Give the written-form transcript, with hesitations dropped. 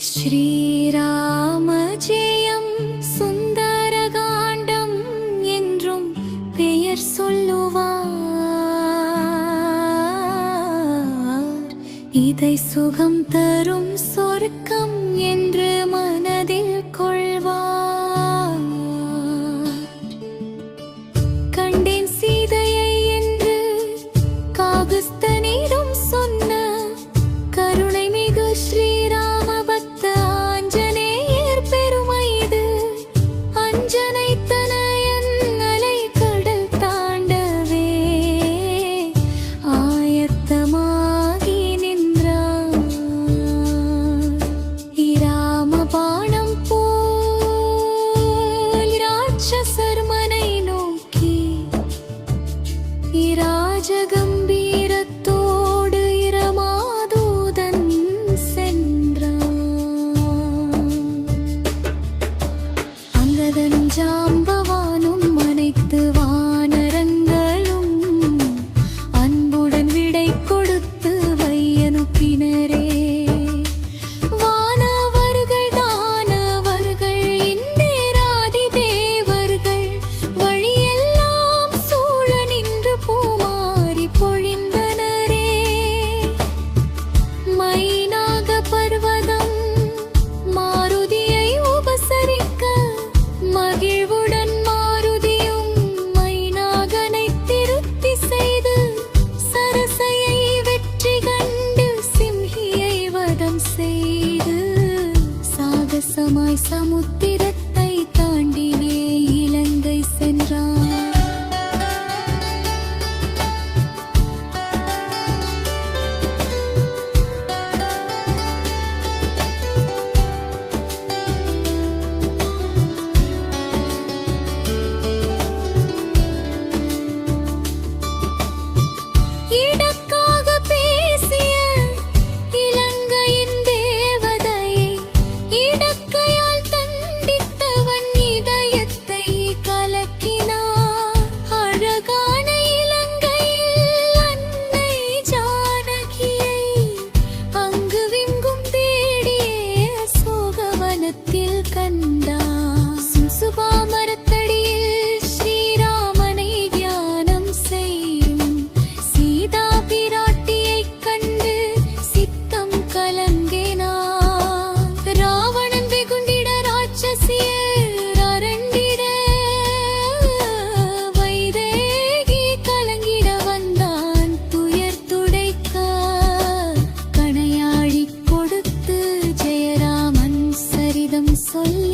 ஸ்ரீராம ஜெயம் சுந்தரகாண்டம் என்றும் பெயர் சொல்லுவார். இதை சுகம் தரும் சொர்க்கம் என்று மனதில் கொள்வார். கண்டேன் சீதையை என்று காகுஸ்தனிடம் சொன்ன கருணை மிகு ஸ்ரீராம பக்த ஆஞ்சநேயர் பெருமை இது. அஞ்சனை தனயன் அலை கடல் தாண்டவே ஆயத்தமாகி நின்றார். இராம பாணம் போல் ராட்சசர் மனை நோக்கி இராஜகம்பீரத்தோடு இரமாதூதன் சென்றான். அங்கதனும் ஜாம்பவானும் அனைத்து வானரங்களும் அன்புடன் விடை கொடுத்து வையனுப்பினரே. வானவர்கள் தானவர்கள் இந்திராதி தேவர்கள் வழியெல்லாம் சூழ நின்று பூமாரி பொழிந்தனரே. மைனாக பர்வதம் மாருதியை உபசரிக்க மகிழ்வுடன் மாருதியும் மைனாகனை திருப்தி செய்து சரசையை வெற்றி கண்டு சிம்ஹியை வதம் செய்து சாகசமாய் சமுத்திரத்தை தாண்டியே இலங்கை சென்றான். இடக்காக பேசிய இலங்கையின் தேவதையை இடக்கையால் தண்டித்தவன் இதயத்தை கலக்கினார். அழகான இலங்கையில் அன்னை ஜானகியை அங்குவிங்கும் தேடிய சோகவனத்தில் கண்டார். சுசுபா மரத்தடியில் ஸ்ரீராமனை தியானம் செய்யும் சீதா பிராட்டியைக் கண்டு சித்தம் கலங்கினார். ராவணன் வெகுண்டிட ராட்சசியர் அரண்டிட வைதேகி கலங்கிட வந்தான் துயர் துடைக்க. கணையாழி கொடுத்து ஜெயராமன் சரிதம் சொல்ல